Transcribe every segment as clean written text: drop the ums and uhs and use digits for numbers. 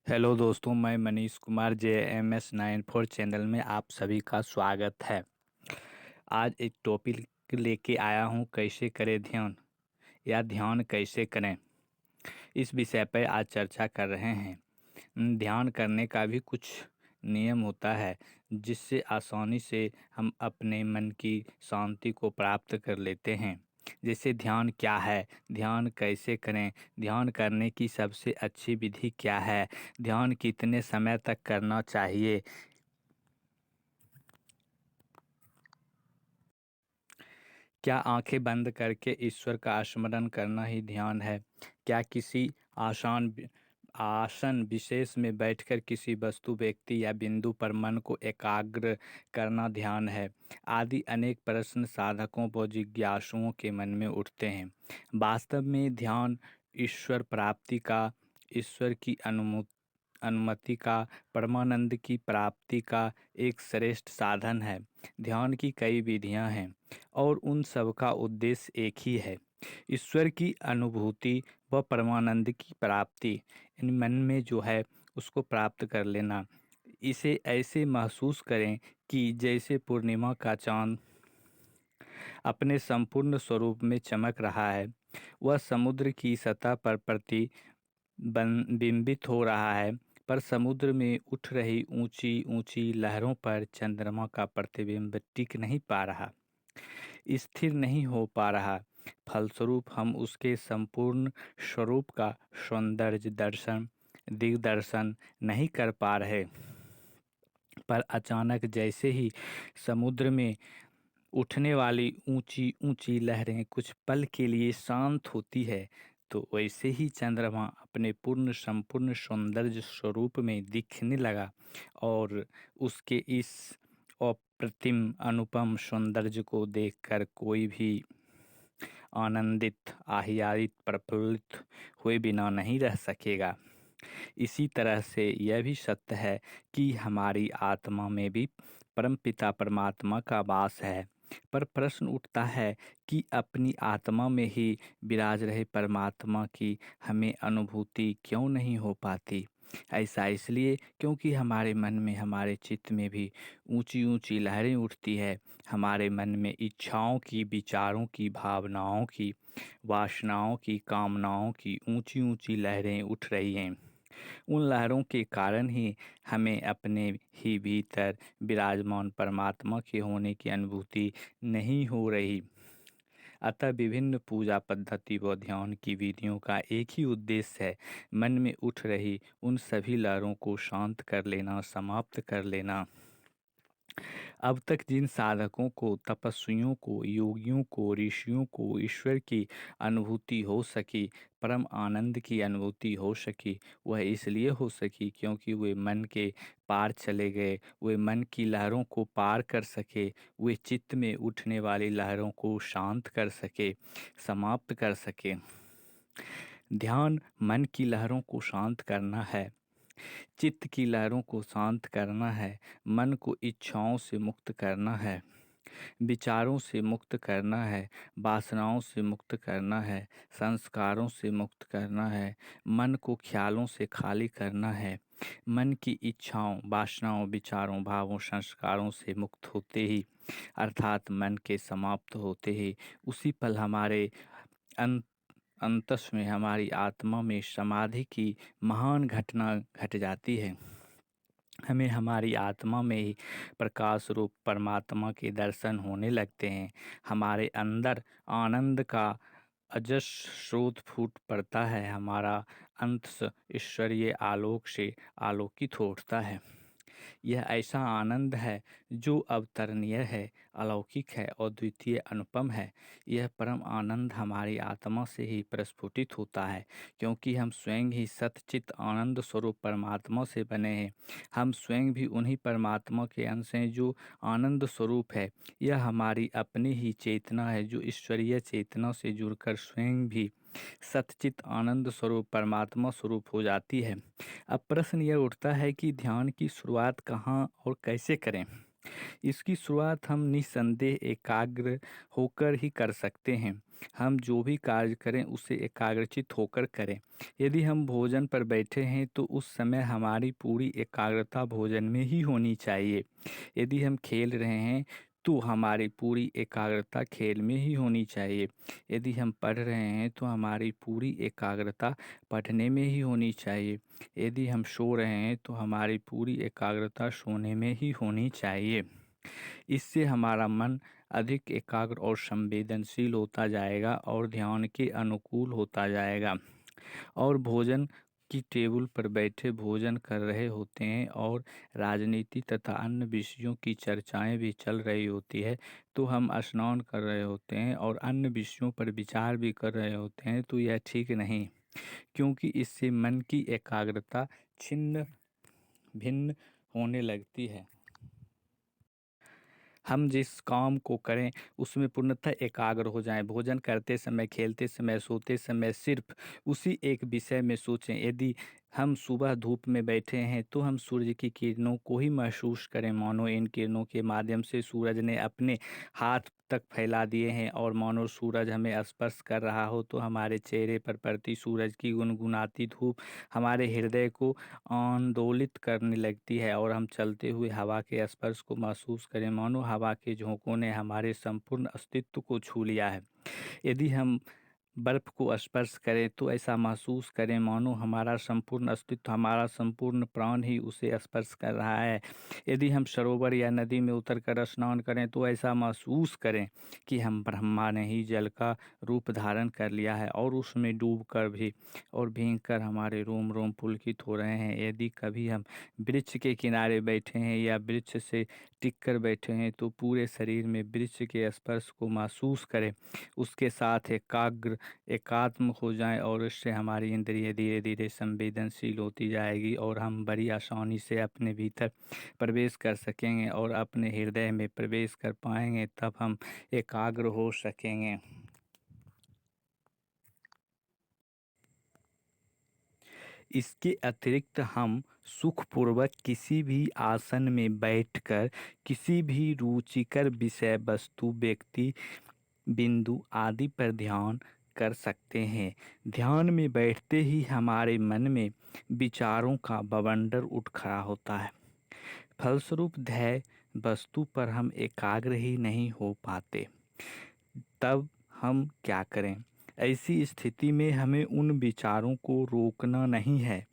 Hello दोस्तों, मैं Manish Kumar JMS94 channel में आप सभी का स्वागत है। आज एक टॉपिक लेके आया हूँ, कैसे करें ध्यान या ध्यान कैसे करें। इस विषय पर आज चर्चा कर रहे हैं। ध्यान करने का भी कुछ नियम होता है जिससे आसानी से हम अपने मन की शांति को प्राप्त कर लेते हैं। जैसे ध्यान क्या है, ध्यान कैसे करें, ध्यान करने की सबसे अच्छी विधि क्या है, ध्यान कितने समय तक करना चाहिए। क्या आंखें बंद करके ईश्वर का स्मरण करना ही ध्यान है? क्या किसी आसन विशेष में बैठकर किसी वस्तु, व्यक्ति या बिंदु पर मन को एकाग्र करना ध्यान है? आदि अनेक प्रश्न साधकों व जिज्ञासुओं के मन में उठते हैं। वास्तव में ध्यान ईश्वर प्राप्ति का, ईश्वर की अनुमति का, परमानंद की प्राप्ति का एक श्रेष्ठ साधन है। ध्यान की कई विधियां हैं और उन सब का उद्देश्य एक ही है, ईश्वर की अनुभूति व परमानंद की प्राप्ति। इन मन में जो है उसको प्राप्त कर लेना। इसे ऐसे महसूस करें कि जैसे पूर्णिमा का चांद अपने संपूर्ण स्वरूप में चमक रहा है, वह समुद्र की सतह पर बिंबित हो रहा है, पर समुद्र में उठ रही ऊंची ऊंची लहरों पर चंद्रमा का प्रतिबिंब टिक नहीं पा रहा, स्थिर नहीं हो पा रहा। फलस्वरूप हम उसके संपूर्ण स्वरूप का सौंदर्य दर्शन, दिग्दर्शन नहीं कर पा रहे। पर अचानक जैसे ही समुद्र में उठने वाली ऊंची ऊंची लहरें कुछ पल के लिए शांत होती है, तो वैसे ही चंद्रमा अपने पूर्ण संपूर्ण सौंदर्य स्वरूप में दिखने लगा। और उसके इस अप्रतिम अनुपम सौंदर्य को देखकर कोई भी आनंदित, आह्लादित, प्रफुल्लित हुए बिना नहीं रह सकेगा। इसी तरह से यह भी सत्य है कि हमारी आत्मा में भी परमपिता परमात्मा का वास है। पर प्रश्न उठता है कि अपनी आत्मा में ही विराज रहे परमात्मा की हमें अनुभूति क्यों नहीं हो पाती? ऐसा इसलिए क्योंकि हमारे मन में, हमारे चित्त में भी ऊंची ऊंची लहरें उठती है। हमारे मन में इच्छाओं की, विचारों की, भावनाओं की, वासनाओं की, कामनाओं की ऊंची ऊंची लहरें उठ रही हैं। उन लहरों के कारण ही हमें अपने ही भीतर विराजमान परमात्मा के होने की अनुभूति नहीं हो रही। अतः विभिन्न पूजा पद्धति व ध्यान की विधियों का एक ही उद्देश्य है, मन में उठ रही उन सभी लहरों को शांत कर लेना, समाप्त कर लेना। अब तक जिन साधकों को, तपस्वियों को, योगियों को, ऋषियों को ईश्वर की अनुभूति हो सकी, परम आनंद की अनुभूति हो सकी, वह इसलिए हो सकी क्योंकि वे मन के पार चले गए, वे मन की लहरों को पार कर सके, वे चित्त में उठने वाली लहरों को शांत कर सके, समाप्त कर सके। ध्यान मन की लहरों को शांत करना है, चित्त की लहरों को शांत करना है, मन को इच्छाओं से मुक्त करना है, विचारों से मुक्त करना है, वासनाओं से मुक्त करना है, संस्कारों से मुक्त करना है, मन को ख्यालों से खाली करना है। मन की इच्छाओं, वासनाओं, विचारों, भावों, संस्कारों से मुक्त होते ही, अर्थात मन के समाप्त होते ही, उसी पल हमारे अंत अंतस में, हमारी आत्मा में समाधि की महान घटना घट जाती है। हमें हमारी आत्मा में ही प्रकाश रूप परमात्मा के दर्शन होने लगते हैं। हमारे अंदर आनंद का अजस्र स्रोत फूट पड़ता है। हमारा अंतस ईश्वरीय आलोक से आलोकित हो उठता है। यह ऐसा आनंद है जो अवतरणीय है, अलौकिक है और द्वितीय अनुपम है। यह परम आनंद हमारी आत्मा से ही प्रस्फुटित होता है, क्योंकि हम स्वयं ही सतचित आनंद स्वरूप परमात्मा से बने हैं। हम स्वयं भी उन्हीं परमात्मा के अंश हैं जो आनंद स्वरूप है। यह हमारी अपनी ही चेतना है जो ईश्वरीय चेतना से जुड़कर स्वयं भी सतचित आनंद स्वरूप परमात्मा स्वरूप हो जाती है। अब प्रश्न यह उठता है कि ध्यान की शुरुआत कहाँ और कैसे करें। इसकी शुरुआत हम निस्संदेह एकाग्र होकर ही कर सकते हैं। हम जो भी कार्य करें उसे एकाग्रचित्त होकर करें। यदि हम भोजन पर बैठे हैं तो उस समय हमारी पूरी एकाग्रता भोजन में ही होनी चाहिए। यदि हम खेल रहे हैं तो हमारी पूरी एकाग्रता खेल में ही होनी चाहिए। यदि हम पढ़ रहे हैं तो हमारी पूरी एकाग्रता पढ़ने में ही होनी चाहिए। यदि हम सो रहे हैं तो हमारी पूरी एकाग्रता सोने में ही होनी चाहिए। इससे हमारा मन अधिक एकाग्र और संवेदनशील होता जाएगा और ध्यान के अनुकूल होता जाएगा। और भोजन की टेबल पर बैठे भोजन कर रहे होते हैं और राजनीति तथा अन्य विषयों की चर्चाएं भी चल रही होती है, तो हम स्नान कर रहे होते हैं और अन्य विषयों पर विचार भी कर रहे होते हैं, तो यह ठीक नहीं, क्योंकि इससे मन की एकाग्रता छिन्न भिन्न होने लगती है। हम जिस काम को करें उसमें पूर्णतः एकाग्र हो जाएं। भोजन करते समय, खेलते समय, सोते समय सिर्फ उसी एक विषय में सोचें। यदि हम सुबह धूप में बैठे हैं तो हम सूर्य की किरणों को ही महसूस करें, मानो इन किरणों के माध्यम से सूरज ने अपने हाथ तक फैला दिए हैं और मानो सूरज हमें स्पर्श कर रहा हो, तो हमारे चेहरे पर पड़ती सूरज की गुनगुनाती धूप हमारे हृदय को आंदोलित करने लगती है और हम चलते हुए हवा के स्पर्श को महसूस करें, मानो हवा के झोंकों ने हमारे संपूर्ण अस्तित्व को छू लिया है। यदि हम बर्फ़ को स्पर्श करें तो ऐसा महसूस करें मानो हमारा संपूर्ण अस्तित्व, हमारा संपूर्ण प्राण ही उसे स्पर्श कर रहा है। यदि हम सरोवर या नदी में उतरकर स्नान करें तो ऐसा महसूस करें कि हम ब्रह्मा ने ही जल का रूप धारण कर लिया है और उसमें डूबकर भी और भीगकर हमारे रोम रोम पुलकित हो रहे हैं। यदि कभी हम वृक्ष के किनारे बैठे हैं या वृक्ष से टिक कर बैठे हैं तो पूरे शरीर में वृक्ष के स्पर्श को महसूस करें, उसके साथ एकात्म हो जाएं और इससे हमारी इंद्रिय धीरे धीरे संवेदनशील होती जाएगी और हम बड़ी आसानी से अपने भीतर प्रवेश कर सकेंगे और अपने हृदय में प्रवेश कर पाएंगे, तब हम एकाग्र हो सकेंगे। इसके अतिरिक्त हम सुखपूर्वक किसी भी आसन में बैठकर किसी भी रुचिकर विषय वस्तु, व्यक्ति, बिंदु आदि पर ध्यान कर सकते हैं। ध्यान में बैठते ही हमारे मन में विचारों का बवंडर उठ खड़ा होता है। फलस्वरूप ध्येय वस्तु पर हम एकाग्र ही नहीं हो पाते। तब हम क्या करें? ऐसी स्थिति में हमें उन विचारों को रोकना नहीं है,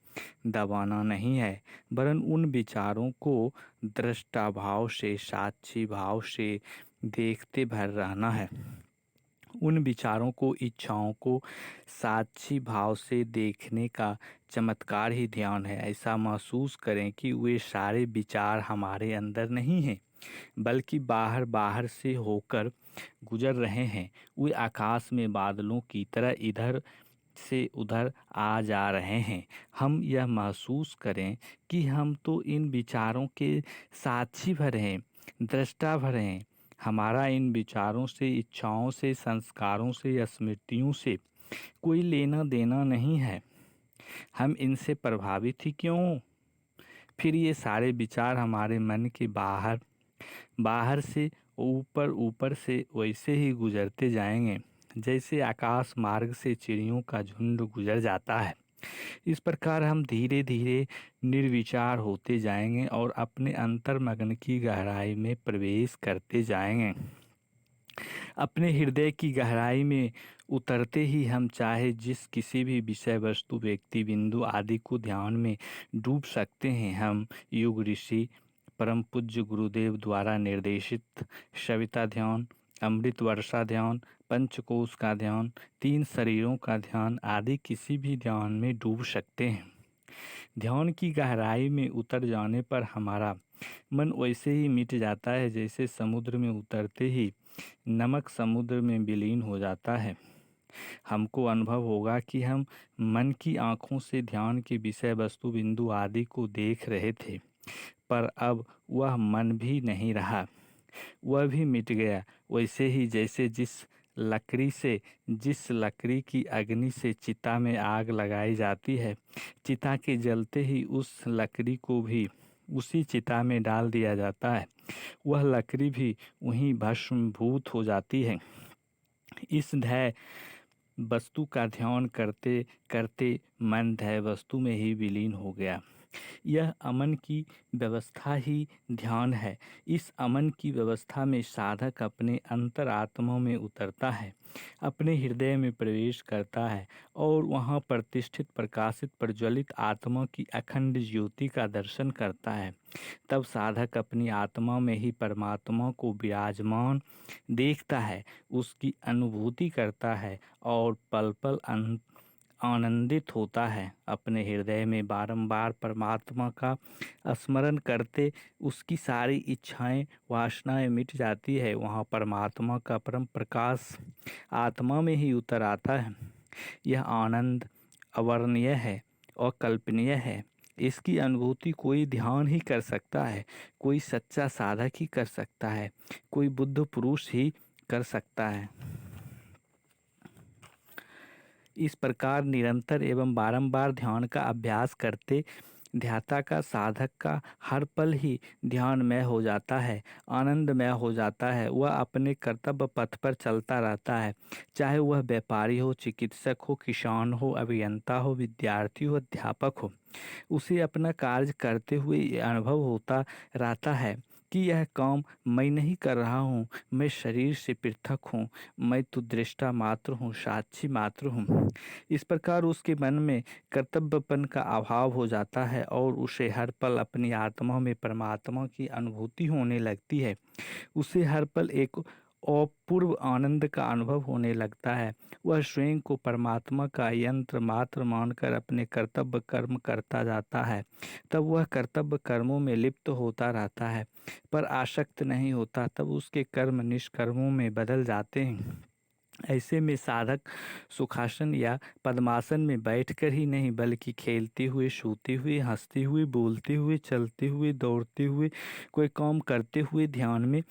दबाना नहीं है, वरन उन विचारों को दृष्टा भाव से, साक्षी भाव से देखते भर रहना है। उन विचारों को, इच्छाओं को साक्षी भाव से देखने का चमत्कार ही ध्यान है। ऐसा महसूस करें कि वे सारे विचार हमारे अंदर नहीं हैं, बल्कि बाहर बाहर से होकर गुजर रहे हैं। वे आकाश में बादलों की तरह इधर से उधर आ जा रहे हैं। हम यह महसूस करें कि हम तो इन विचारों के साक्षी भर हैं, दृष्टा भर हैं। हमारा इन विचारों से, इच्छाओं से, संस्कारों से, स्मृतियों से कोई लेना देना नहीं है। हम इनसे प्रभावित ही क्यों? फिर ये सारे विचार हमारे मन के बाहर बाहर से ऊपर, ऊपर से वैसे ही गुजरते जाएंगे जैसे आकाश मार्ग से चिड़ियों का झुंड गुजर जाता है। इस प्रकार हम धीरे धीरे निर्विचार होते जाएंगे और अपने अंतर्मग्न की गहराई में प्रवेश करते जाएंगे। अपने हृदय की गहराई में उतरते ही हम चाहे जिस किसी भी विषय वस्तु, व्यक्ति, बिंदु आदि को ध्यान में डूब सकते हैं। हम युग ऋषि परम पूज्य गुरुदेव द्वारा निर्देशित सविता ध्यान, अमृत वर्षा ध्यान, पंचकोश का ध्यान, तीन शरीरों का ध्यान आदि किसी भी ध्यान में डूब सकते हैं। ध्यान की गहराई में उतर जाने पर हमारा मन वैसे ही मिट जाता है जैसे समुद्र में उतरते ही नमक समुद्र में विलीन हो जाता है। हमको अनुभव होगा कि हम मन की आँखों से ध्यान के विषय वस्तु, बिंदु आदि को देख रहे थे, पर अब वह मन भी नहीं रहा, वह भी मिट गया। वैसे ही जैसे जिस लकड़ी की अग्नि से चिता में आग लगाई जाती है, चिता के जलते ही उस लकड़ी को भी उसी चिता में डाल दिया जाता है, वह लकड़ी भी वहीं भस्मीभूत हो जाती है। इस ध्येय वस्तु का ध्यान करते करते मन ध्येय वस्तु में ही विलीन हो गया। यह अमन की व्यवस्था ही ध्यान है। इस अमन की व्यवस्था में साधक अपने अंतरात्मा में उतरता है, अपने हृदय में प्रवेश करता है और वहाँ प्रतिष्ठित प्रकाशित प्रज्वलित आत्मा की अखंड ज्योति का दर्शन करता है। तब साधक अपनी आत्मा में ही परमात्मा को विराजमान देखता है, उसकी अनुभूति करता है और पल पल आनंदित होता है। अपने हृदय में बारंबार परमात्मा का स्मरण करते उसकी सारी इच्छाएं वासनाएं मिट जाती है। वहाँ परमात्मा का परम प्रकाश आत्मा में ही उतर आता है। यह आनंद अवर्णनीय है और कल्पनीय है। इसकी अनुभूति कोई ध्यान ही कर सकता है, कोई सच्चा साधक ही कर सकता है, कोई बुद्ध पुरुष ही कर सकता है। इस प्रकार निरंतर एवं बारंबार ध्यान का अभ्यास करते ध्याता का साधक का हर पल ही ध्यानमय हो जाता है, आनंदमय हो जाता है। वह अपने कर्तव्य पथ पर चलता रहता है, चाहे वह व्यापारी हो, चिकित्सक हो, किसान हो, अभियंता हो, विद्यार्थी हो, अध्यापक हो। उसे अपना कार्य करते हुए ये अनुभव होता रहता है कि यह काम मैं नहीं कर रहा हूँ, मैं शरीर से पृथक हूँ, मैं तो दृष्टा मात्र हूँ, साक्षी मात्र हूँ। इस प्रकार उसके मन में कर्तव्यपन का अभाव हो जाता है और उसे हर पल अपनी आत्मा में परमात्मा की अनुभूति होने लगती है। उसे हर पल एक अपूर्व आनंद का अनुभव होने लगता है। वह स्वयं को परमात्मा का यंत्र मात्र मानकर अपने कर्तव्य कर्म करता जाता है। तब वह कर्तव्य कर्मों में लिप्त होता रहता है, पर आसक्त नहीं होता। तब उसके कर्म निष्कर्मों में बदल जाते हैं। ऐसे में साधक सुखासन या पद्मासन में बैठकर ही नहीं, बल्कि खेलते हुए, सोते हुए, हंसते हुए, बोलते हुए, चलते हुए, दौड़ते हुए, कोई काम करते हुए ध्यान में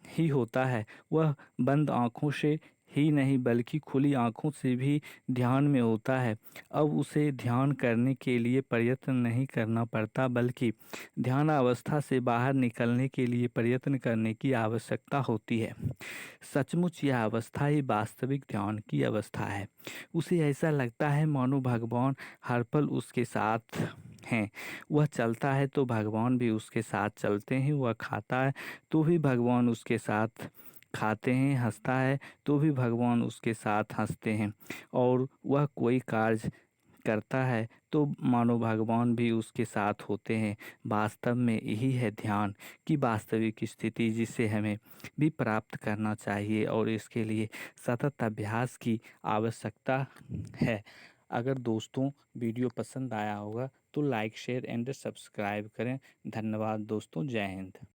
ही होता है। वह बंद आँखों से ही नहीं, बल्कि खुली आँखों से भी ध्यान में होता है। अब उसे ध्यान करने के लिए प्रयत्न नहीं करना पड़ता, बल्कि ध्यान अवस्था से बाहर निकलने के लिए प्रयत्न करने की आवश्यकता होती है। सचमुच यह अवस्था ही वास्तविक ध्यान की अवस्था है। उसे ऐसा लगता है मानो भगवान हर पल उसके साथ हैं। वह चलता है तो भगवान भी उसके साथ चलते हैं, वह खाता है तो भी भगवान उसके साथ खाते हैं, हंसता है तो भी भगवान उसके साथ हंसते हैं, और वह कोई कार्य करता है तो मानो भगवान भी उसके साथ होते हैं। वास्तव में यही है ध्यान की वास्तविक स्थिति, जिसे हमें भी प्राप्त करना चाहिए और इसके लिए सतत अभ्यास की आवश्यकता है। अगर दोस्तों वीडियो पसंद आया होगा तो लाइक शेयर एंड सब्सक्राइब करें। धन्यवाद दोस्तों, जय हिंद।